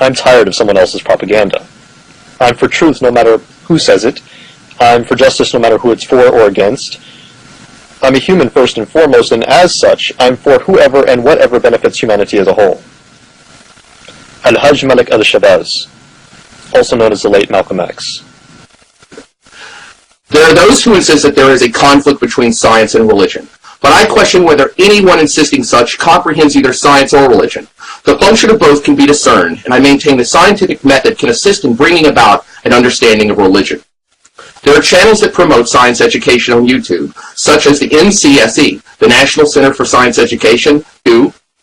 I'm tired of someone else's propaganda. I'm for truth no matter who says it. I'm for justice no matter who it's for or against. I'm a human first and foremost, and as such, I'm for whoever and whatever benefits humanity as a whole. Al-Hajj Malik al-Shabazz, also known as the late Malcolm X. There are those who insist that there is a conflict between science and religion, but I question whether anyone insisting such comprehends either science or religion. The function of both can be discerned, and I maintain the scientific method can assist in bringing about an understanding of religion. There are channels that promote science education on YouTube, such as the NCSE, the National Center for Science Education,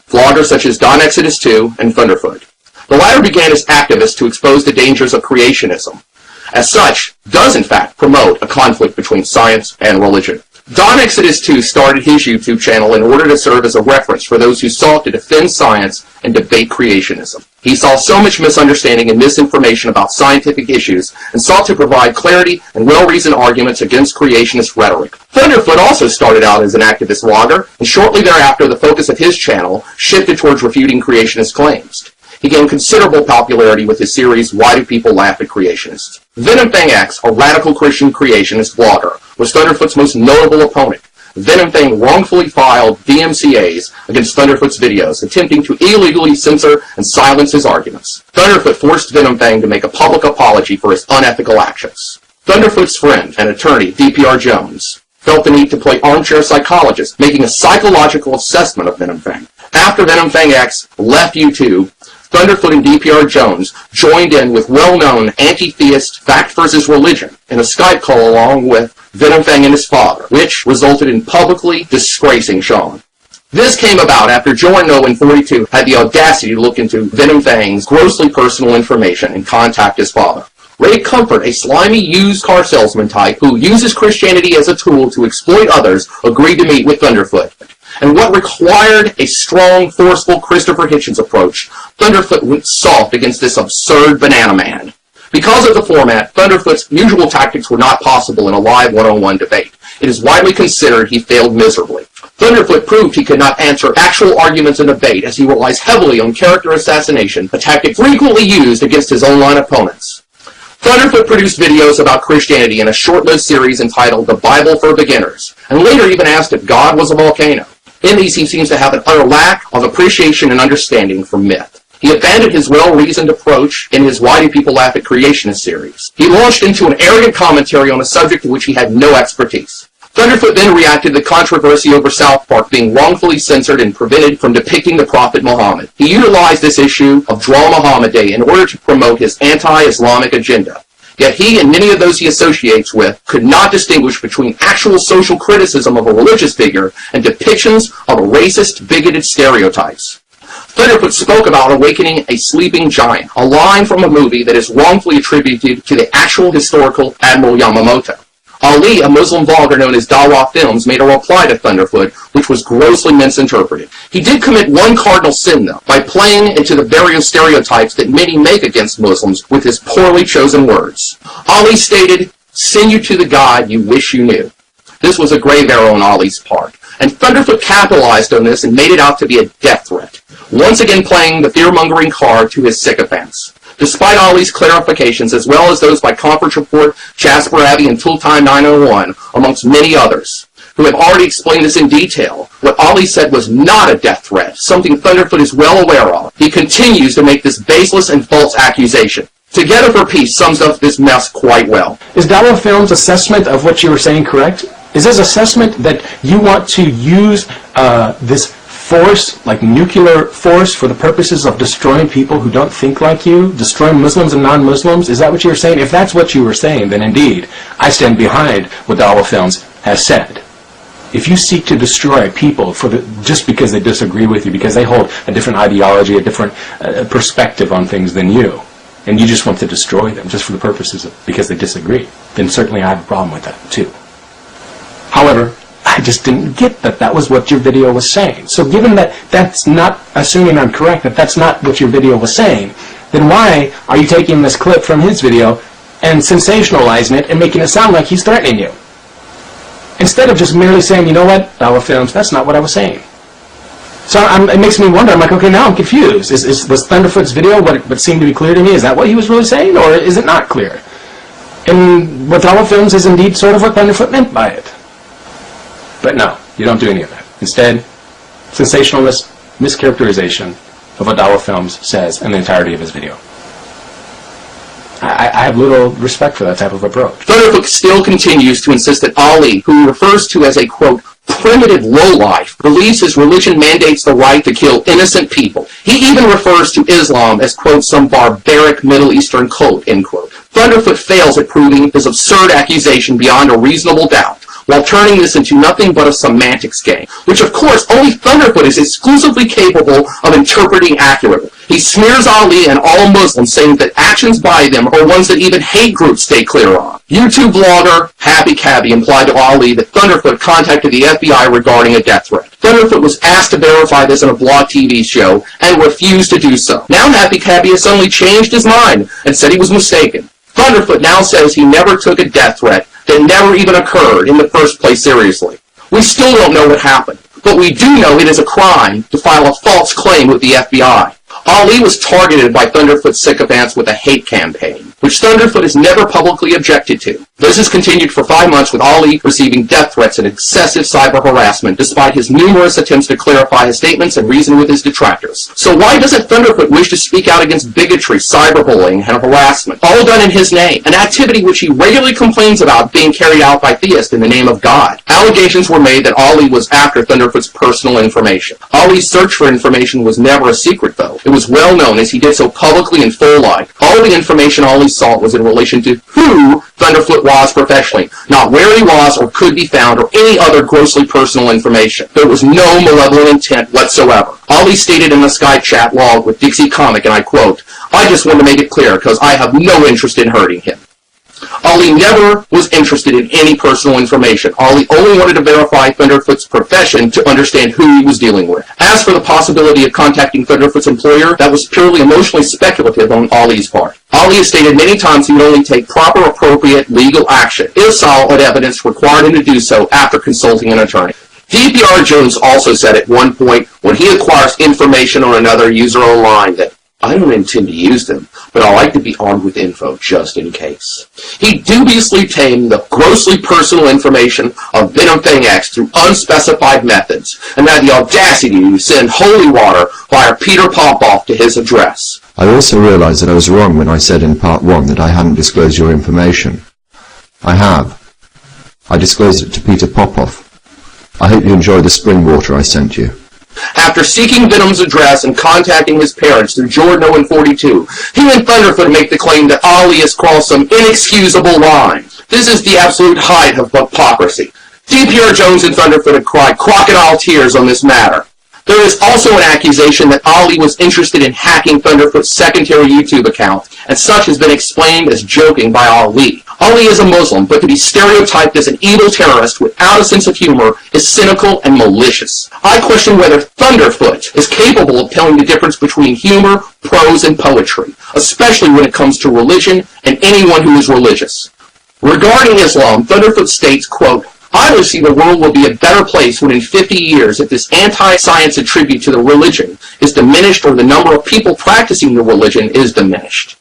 vloggers such as Don Exodus 2 and Thunderfoot. The latter began as activists to expose the dangers of creationism. As such, does in fact promote a conflict between science and religion. Don Exodus 2 started his YouTube channel in order to serve as a reference for those who sought to defend science and debate creationism. He saw so much misunderstanding and misinformation about scientific issues and sought to provide clarity and well-reasoned arguments against creationist rhetoric. Thunderfoot also started out as an activist vlogger, and shortly thereafter the focus of his channel shifted towards refuting creationist claims. He gained considerable popularity with his series, Why Do People Laugh at Creationists? Venom Fang X, a radical Christian creationist blogger, was Thunderfoot's most notable opponent. Venom Fang wrongfully filed DMCAs against Thunderfoot's videos, attempting to illegally censor and silence his arguments. Thunderfoot forced Venom Fang to make a public apology for his unethical actions. Thunderfoot's friend and attorney, DPR Jones, felt the need to play armchair psychologist, making a psychological assessment of Venom Fang. After Venom Fang X left YouTube, Thunderfoot and DPR Jones joined in with well-known anti-theist Fact vs. Religion in a Skype call along with Venom Fang and his father, which resulted in publicly disgracing Sean. This came about after Jordan Owen 42 had the audacity to look into Venom Fang's grossly personal information and contact his father. Ray Comfort, a slimy used car salesman type who uses Christianity as a tool to exploit others, agreed to meet with Thunderfoot. And what required a strong, forceful Christopher Hitchens approach, Thunderfoot went soft against this absurd banana man. Because of the format, Thunderfoot's usual tactics were not possible in a live one-on-one debate. It is widely considered he failed miserably. Thunderfoot proved he could not answer actual arguments in debate as he relies heavily on character assassination, a tactic frequently used against his online opponents. Thunderfoot produced videos about Christianity in a short-lived series entitled The Bible for Beginners, and later even asked if God was a volcano. In these, he seems to have an utter lack of appreciation and understanding for myth. He abandoned his well-reasoned approach in his Why Do People Laugh at Creationist series. He launched into an arrogant commentary on a subject in which he had no expertise. Thunderfoot then reacted to the controversy over South Park being wrongfully censored and prevented from depicting the Prophet Muhammad. He utilized this issue of Draw Muhammad Day in order to promote his anti-Islamic agenda. Yet he and many of those he associates with could not distinguish between actual social criticism of a religious figure and depictions of racist, bigoted stereotypes. Thunderfoot spoke about awakening a sleeping giant, a line from a movie that is wrongfully attributed to the actual historical Admiral Yamamoto. Ali, a Muslim vlogger known as Dawa Films, made a reply to Thunderfoot, which was grossly misinterpreted. He did commit one cardinal sin, though, by playing into the various stereotypes that many make against Muslims with his poorly chosen words. Ali stated, "Send you to the God you wish you knew." This was a grave error on Ali's part, and Thunderfoot capitalized on this and made it out to be a death threat, once again playing the fear-mongering card to his sycophants. Despite Ali's clarifications, as well as those by Conference Report, Jasper Abbey, and Tooltime 901, amongst many others, who have already explained this in detail, what Ali said was not a death threat, something Thunderfoot is well aware of. He continues to make this baseless and false accusation. Together for Peace sums up this mess quite well. Is Dawa Films' assessment of what you were saying correct? Is his assessment that you want to use this force, like nuclear force, for the purposes of destroying people who don't think like you, destroying Muslims and non-Muslims? Is that what you were saying? If that's what you were saying, then indeed, I stand behind what Dawa Films has said. If you seek to destroy people just because they disagree with you, because they hold a different ideology, a different perspective on things than you, and you just want to destroy them just for the purposes of because they disagree, then certainly I have a problem with that too. However, I just didn't get that that was what your video was saying. So given that that's not, assuming I'm correct, that that's not what your video was saying, then why are you taking this clip from his video and sensationalizing it and making it sound like he's threatening you? Instead of just merely saying, you know what, Dawa Films, that's not what I was saying. So it makes me wonder. I'm like, okay, now I'm confused. Was Thunderfoot's video what seemed to be clear to me? Is that what he was really saying, or is it not clear? And what Dawa Films is indeed sort of what Thunderfoot meant by it. But no, you don't do any of that. Instead, sensationalist mischaracterization of what Dawa Films says in the entirety of his video. I have little respect for that type of approach. Thunderfoot still continues to insist that Ali, who he refers to as a, quote, primitive lowlife, believes his religion mandates the right to kill innocent people. He even refers to Islam as, quote, some barbaric Middle Eastern cult, end quote. Thunderfoot fails at proving his absurd accusation beyond a reasonable doubt, while turning this into nothing but a semantics game, which of course only Thunderfoot is exclusively capable of interpreting accurately. He smears Ali and all Muslims, saying that actions by them are ones that even hate groups stay clear on. YouTube vlogger Happy Cabby implied to Ali that Thunderfoot contacted the FBI regarding a death threat. Thunderfoot was asked to verify this in a blog TV show and refused to do so. Now Happy Cabby has suddenly changed his mind and said he was mistaken. Thunderfoot now says he never took a death threat that never even occurred in the first place seriously. We still don't know what happened, but we do know it is a crime to file a false claim with the FBI. Ali was targeted by Thunderfoot's sycophants with a hate campaign, which Thunderfoot has never publicly objected to. This has continued for 5 months, with Ali receiving death threats and excessive cyber harassment, despite his numerous attempts to clarify his statements and reason with his detractors. So why doesn't Thunderfoot wish to speak out against bigotry, cyberbullying, and harassment, all done in his name, an activity which he regularly complains about being carried out by theists in the name of God? Allegations were made that Ali was after Thunderfoot's personal information. Ali's search for information was never a secret, though. It was well known, as he did so publicly in full light. All the information Ali sought was in relation to who Thunderfoot was professionally, not where he was or could be found or any other grossly personal information. There was no malevolent intent whatsoever. Ali stated in the Skype chat log with Dixie Comic, and I quote, "I just want to make it clear because I have no interest in hurting him." Ali never was interested in any personal information. Ali only wanted to verify Thunderfoot's profession to understand who he was dealing with. As for the possibility of contacting Thunderfoot's employer, that was purely emotionally speculative on Ali's part. Ali has stated many times he would only take proper, appropriate legal action if solid evidence required him to do so after consulting an attorney. DPR Jones also said at one point when he acquires information on another user online that, "I don't intend to use them, but I like to be armed with info just in case." He dubiously obtained the grossly personal information of Venom Thing X through unspecified methods, and had the audacity to send holy water via Peter Popoff to his address. I also realized that I was wrong when I said in part 1 that I hadn't disclosed your information. I have. I disclosed it to Peter Popoff. I hope you enjoy the spring water I sent you. After seeking Venom's address and contacting his parents through Jordan Owen 42, he and Thunderfoot make the claim that Ali has crossed some inexcusable line. This is the absolute height of hypocrisy. DPR Jones and Thunderfoot have cried crocodile tears on this matter. There is also an accusation that Ali was interested in hacking Thunderfoot's secondary YouTube account, and such has been explained as joking by Ali. Ali is a Muslim, but to be stereotyped as an evil terrorist without a sense of humor is cynical and malicious. I question whether Thunderfoot is capable of telling the difference between humor, prose, and poetry, especially when it comes to religion and anyone who is religious. Regarding Islam, Thunderfoot states, quote, "I will see the world will be a better place when in 50 years, if this anti-science attribute to the religion is diminished or the number of people practicing the religion is diminished."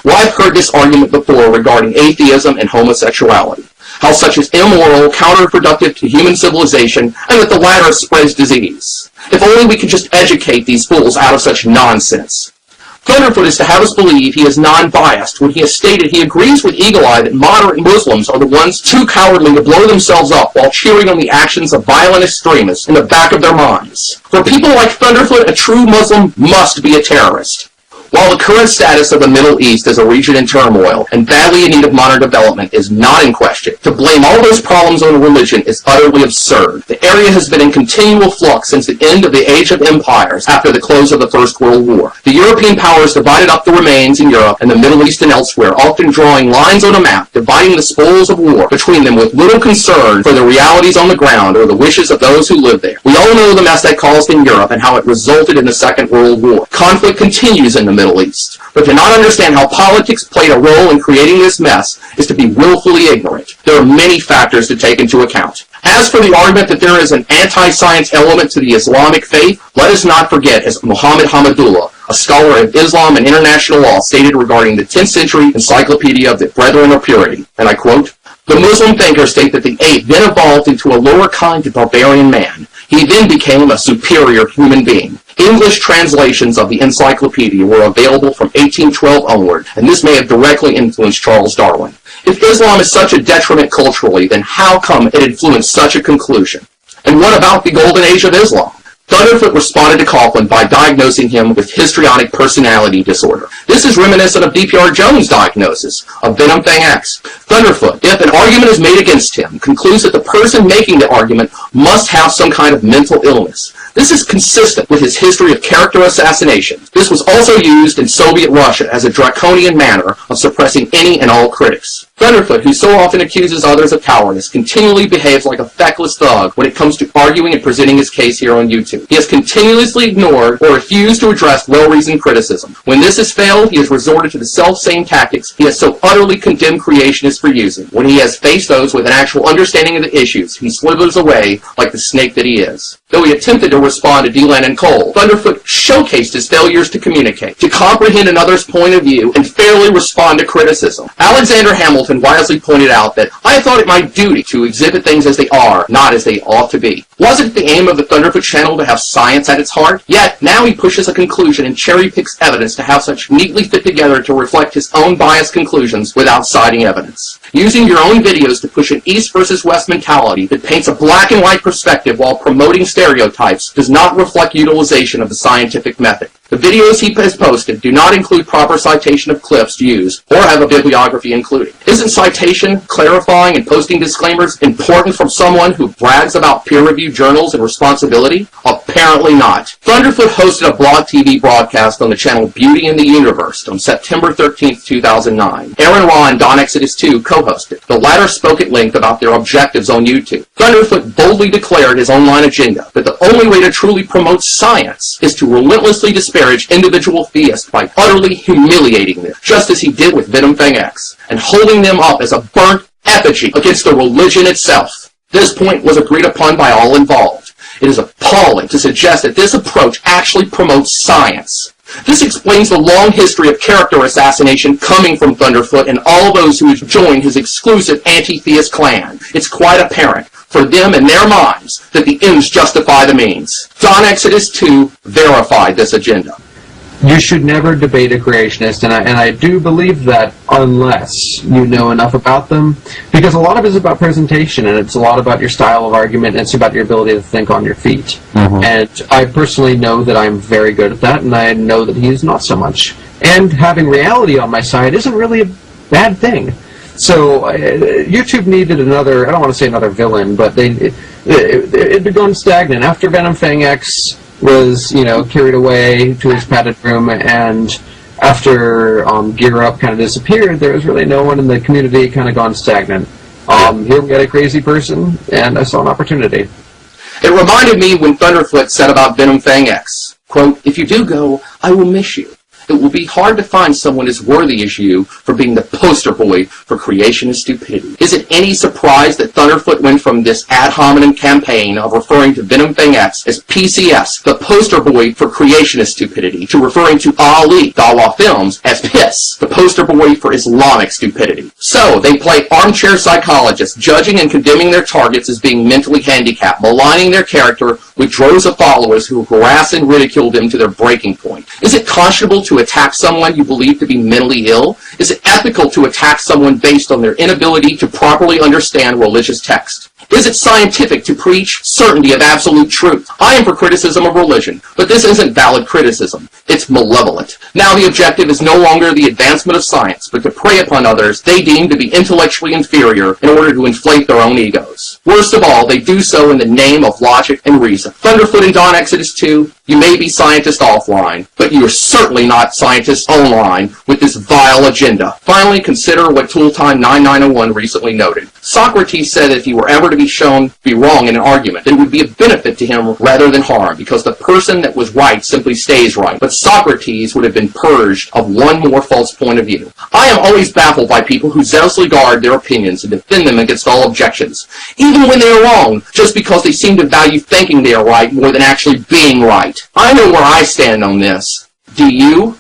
Well, I've heard this argument before regarding atheism and homosexuality, how such is immoral, counterproductive to human civilization, and that the latter spreads disease. If only we could just educate these fools out of such nonsense. Thunderfoot is to have us believe he is non-biased when he has stated he agrees with Eagle Eye that moderate Muslims are the ones too cowardly to blow themselves up while cheering on the actions of violent extremists in the back of their minds. For people like Thunderfoot, a true Muslim must be a terrorist. While the current status of the Middle East as a region in turmoil and badly in need of modern development is not in question, to blame all those problems on religion is utterly absurd. The area has been in continual flux since the end of the Age of Empires after the close of the First World War. The European powers divided up the remains in Europe and the Middle East and elsewhere, often drawing lines on a map, dividing the spoils of war between them with little concern for the realities on the ground or the wishes of those who live there. We all know the mess that caused in Europe and how it resulted in the Second World War. Conflict continues in the Middle East. But to not understand how politics played a role in creating this mess is to be willfully ignorant. There are many factors to take into account. As for the argument that there is an anti-science element to the Islamic faith, let us not forget, as Muhammad Hamidullah, a scholar of Islam and international law, stated regarding the 10th century encyclopedia of the Brethren of Purity, and I quote, "The Muslim thinkers state that the ape then evolved into a lower kind of barbarian man. He then became a superior human being. English translations of the encyclopedia were available from 1812 onward, and this may have directly influenced Charles Darwin. If Islam is such a detriment culturally, then how come it influenced such a conclusion? And what about the golden age of Islam?" Thunderfoot responded to Coughlin by diagnosing him with histrionic personality disorder. This is reminiscent of D.P.R. Jones' diagnosis of Venom Thing X. Thunderfoot, if an argument is made against him, concludes that the person making the argument must have some kind of mental illness. This is consistent with his history of character assassination. This was also used in Soviet Russia as a draconian manner of suppressing any and all critics. Thunderfoot, who so often accuses others of cowardice, continually behaves like a feckless thug when it comes to arguing and presenting his case here on YouTube. He has continuously ignored or refused to address well-reasoned criticism. When this has failed, he has resorted to the self-same tactics he has so utterly condemned creationists for using. When he has faced those with an actual understanding of the issues, he slithers away like the snake that he is. Though he attempted to respond to Deland and Cole, Thunderfoot showcased his failures to communicate, to comprehend another's point of view, and fairly respond to criticism. Alexander Hamilton wisely pointed out that I thought it my duty to exhibit things as they are, not as they ought to be. Wasn't it the aim of the Thunderfoot channel to have science at its heart? Yet, now he pushes a conclusion and cherry-picks evidence to have such neatly fit together to reflect his own biased conclusions without citing evidence. Using your own videos to push an East versus West mentality that paints a black and white perspective while promoting stereotypes does not reflect utilization of the scientific method. The videos he has posted do not include proper citation of clips used or have a bibliography included. Isn't citation, clarifying, and posting disclaimers important from someone who brags about peer-reviewed journals and responsibility? Apparently not. Thunderfoot hosted a blog TV broadcast on the channel Beauty in the Universe on September 13, 2009. Aaron Raw and Don Exodus 2 co-hosted. The latter spoke at length about their objectives on YouTube. Thunderfoot boldly declared his online agenda that the only way to truly promote science is to relentlessly disparage individual theists by utterly humiliating them, just as he did with Venom Thing X, and holding them up as a burnt effigy against the religion itself. This point was agreed upon by all involved. It is appalling to suggest that this approach actually promotes science. This explains the long history of character assassination coming from Thunderfoot and all those who have joined his exclusive anti-theist clan. It's quite apparent, for them in their minds, that the ends justify the means. Don Exodus 2 verified this agenda. You should never debate a creationist, and I do believe that unless you know enough about them, because a lot of it is about presentation, and it's a lot about your style of argument, and it's about your ability to think on your feet. And I personally know that I'm very good at that, and I know that he is not so much. And having reality on my side isn't really a bad thing. So YouTube needed another, I don't want to say another villain, but it had gone stagnant. After Venom Thing X was, carried away to his padded room, and after Gear Up kind of disappeared, there was really no one in the community, kind of gone stagnant. Here we got a crazy person, and I saw an opportunity. It reminded me when Thunderfoot said about Venom Thing X, quote, "If you do go, I will miss you. It will be hard to find someone as worthy as you for being the poster boy for creationist stupidity." Is it any surprise that Thunderfoot went from this ad hominem campaign of referring to Venom Thing X as PCS, the poster boy for creationist stupidity, to referring to Ali, Dawa Films, as PIS, the poster boy for Islamic stupidity? So, they play armchair psychologists, judging and condemning their targets as being mentally handicapped, maligning their character with droves of followers who harass and ridicule them to their breaking point. Is it conscionable to attack someone you believe to be mentally ill? Is it ethical to attack someone based on their inability to properly understand religious text? Is it scientific to preach certainty of absolute truth? I am for criticism of religion, but this isn't valid criticism. It's malevolent. Now the objective is no longer the advancement of science, but to prey upon others they deem to be intellectually inferior in order to inflate their own egos. Worst of all, they do so in the name of logic and reason. Thunderfoot and Don Exodus 2, you may be scientists offline, but you are certainly not scientists online with this vile agenda. Finally, consider what Tooltime 9901 recently noted. Socrates said that if he were ever to be shown to be wrong in an argument, it would be a benefit to him rather than harm, because the person that was right simply stays right. But Socrates would have been purged of one more false point of view. I am always baffled by people who zealously guard their opinions and defend them against all objections, even when they are wrong, just because they seem to value thinking they are right more than actually being right. I know where I stand on this. Do you?